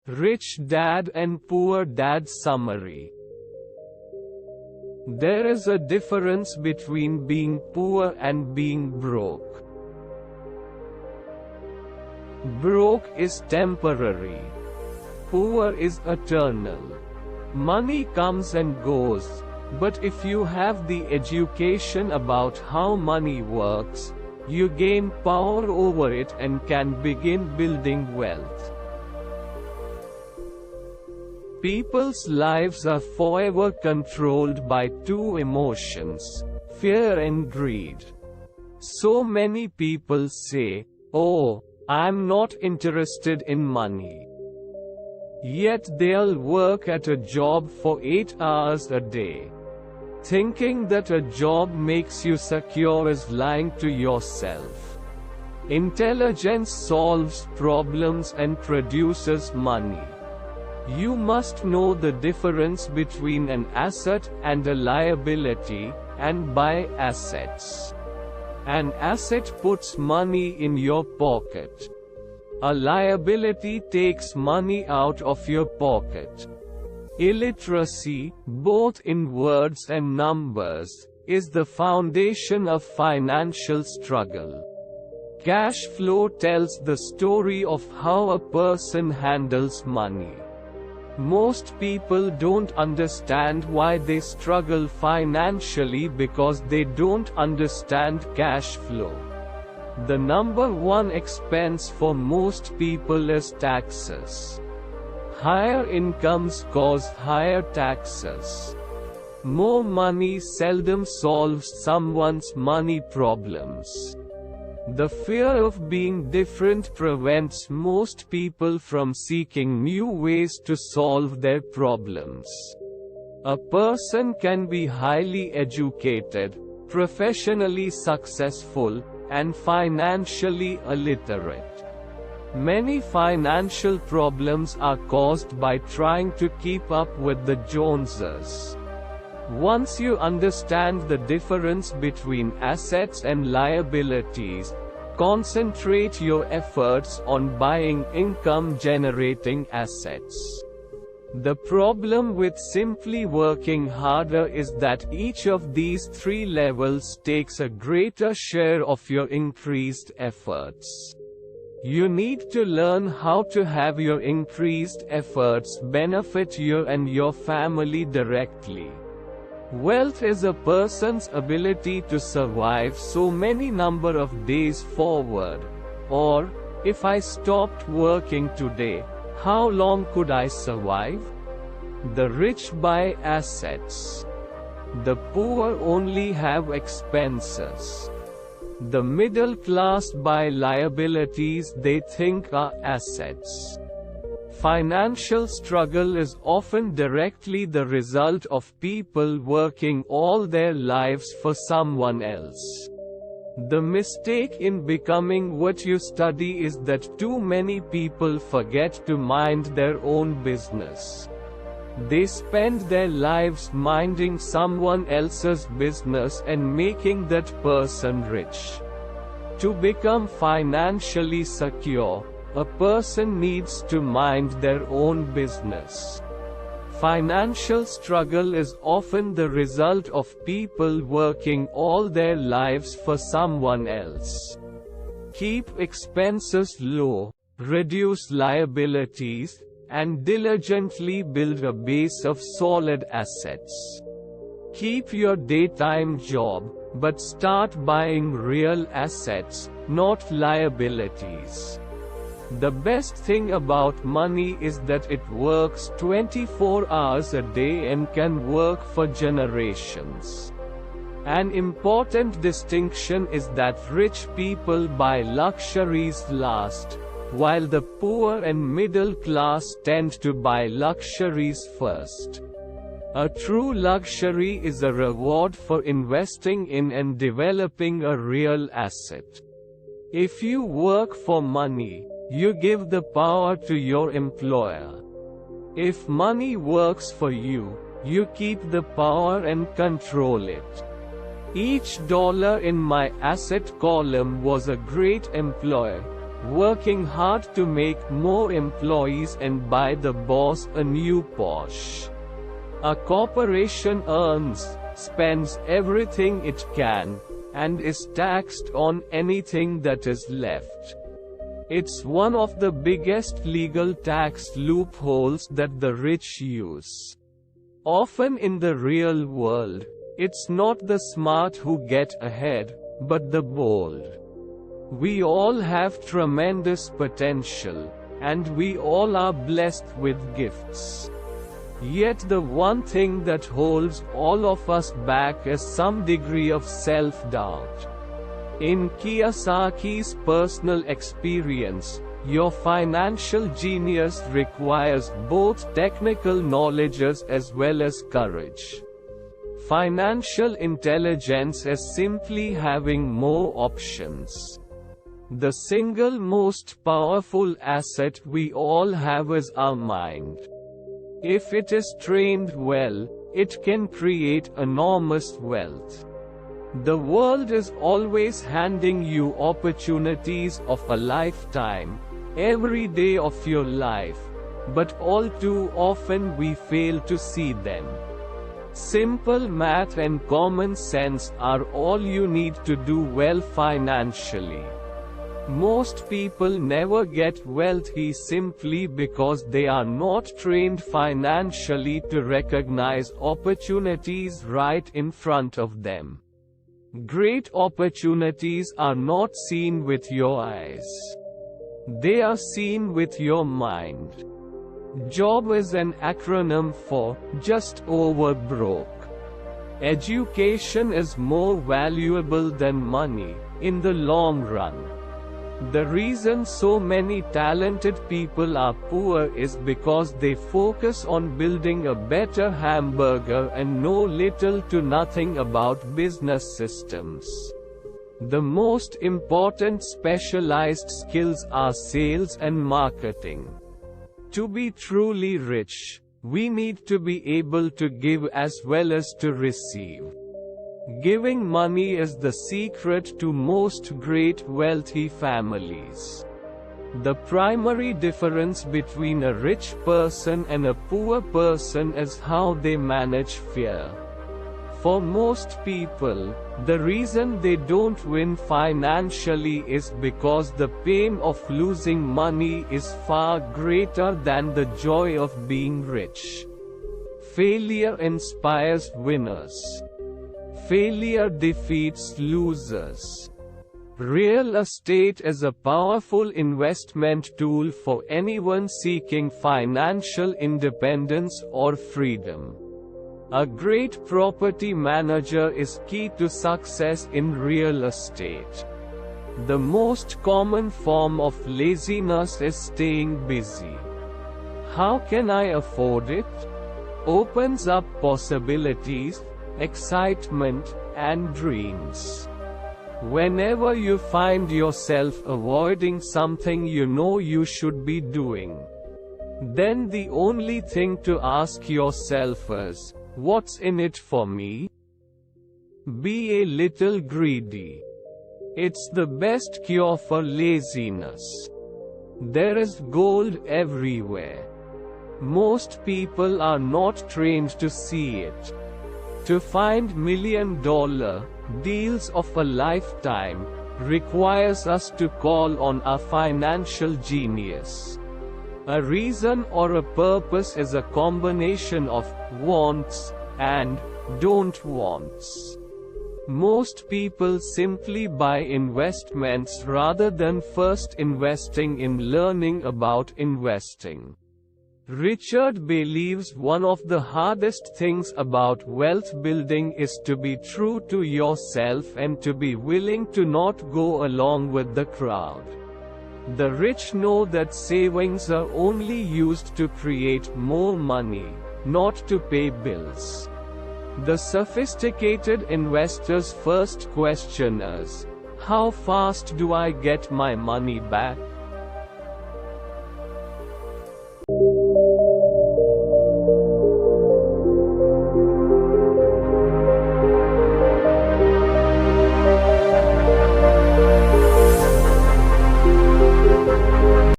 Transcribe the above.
Rich Dad and Poor Dad Summary. There is a difference between being poor and being broke. Broke is temporary. Poor is eternal. Money comes and goes, but if you have the education about how money works, you gain power over it and can begin building wealth. People's lives are forever controlled by two emotions, fear and greed. So many people say, "Oh, I'm not interested in money." Yet they'll work at a job for 8 hours a day. Thinking that a job makes you secure is lying to yourself. Intelligence solves problems and produces money. You must know the difference between an asset and a liability, and buy assets. An asset puts money in your pocket. A liability takes money out of your pocket. Illiteracy, both in words and numbers, is the foundation of financial struggle. Cash flow tells the story of how a person handles money. Most people don't understand why they struggle financially because they don't understand cash flow. The number one expense for most people is taxes. Higher incomes cause higher taxes. More money seldom solves someone's money problems. The fear of being different prevents most people from seeking new ways to solve their problems. A person can be highly educated, professionally successful, and financially illiterate. Many financial problems are caused by trying to keep up with the Joneses. Once you understand the difference between assets and liabilities, concentrate your efforts on buying income-generating assets. The problem with simply working harder is that each of these three levels takes a greater share of your increased efforts. You need to learn how to have your increased efforts benefit you and your family directly. Wealth is a person's ability to survive so many number of days forward. Or, if I stopped working today, how long could I survive? The rich buy assets. The poor only have expenses. The middle class buy liabilities they think are assets. Financial struggle is often directly the result of people working all their lives for someone else. The mistake in becoming what you study is that too many people forget to mind their own business. They spend their lives minding someone else's business and making that person rich. To become financially secure, a person needs to mind their own business. Financial struggle is often the result of people working all their lives for someone else. Keep expenses low, reduce liabilities, and diligently build a base of solid assets. Keep your daytime job, but start buying real assets, not liabilities. The best thing about money is that it works 24 hours a day and can work for generations. An important distinction is that rich people buy luxuries last, while the poor and middle class tend to buy luxuries first. A true luxury is a reward for investing in and developing a real asset. If you work for money, you give the power to your employer. If money works for you, you keep the power and control it. Each dollar in my asset column was a great employee. working hard to make more employees and buy the boss a new Porsche. A corporation earns, spends everything it can, and is taxed on anything that is left. It's one of the biggest legal tax loopholes that the rich use. Often in the real world, it's not the smart who get ahead, but the bold. We all have tremendous potential, and we all are blessed with gifts. Yet the one thing that holds all of us back is some degree of self-doubt. In Kiyosaki's personal experience, your financial genius requires both technical knowledge as well as courage. Financial intelligence is simply having more options. The single most powerful asset we all have is our mind. If it is trained well, it can create enormous wealth. The world is always handing you opportunities of a lifetime, every day of your life, but all too often we fail to see them. Simple math and common sense are all you need to do well financially. Most people never get wealthy simply because they are not trained financially to recognize opportunities right in front of them. Great opportunities are not seen with your eyes. They are seen with your mind. JOB is an acronym for just over broke. Education is more valuable than money in the long run. The reason so many talented people are poor is because they focus on building a better hamburger and know little to nothing about business systems. The most important specialized skills are sales and marketing. To be truly rich, we need to be able to give as well as to receive. Giving money is the secret to most great wealthy families. The primary difference between a rich person and a poor person is how they manage fear. For most people, the reason they don't win financially is because the pain of losing money is far greater than the joy of being rich. Failure inspires winners. Failure defeats losers. Real estate is a powerful investment tool for anyone seeking financial independence or freedom. A great property manager is key to success in real estate. The most common form of laziness is staying busy. How can I afford it? Opens up possibilities, excitement, and dreams. Whenever you find yourself avoiding something you know you should be doing, then the only thing to ask yourself is, what's in it for me? Be a little greedy. It's the best cure for laziness. There is gold everywhere. Most people are not trained to see it. To find $1,000,000 deals of a lifetime requires us to call on our financial genius. A reason or a purpose is a combination of wants and don't wants. Most people simply buy investments rather than first investing in learning about investing. Richard believes one of the hardest things about wealth building is to be true to yourself and to be willing to not go along with the crowd. The rich know that savings are only used to create more money, not to pay bills. The sophisticated investor's first question is, how fast do I get my money back?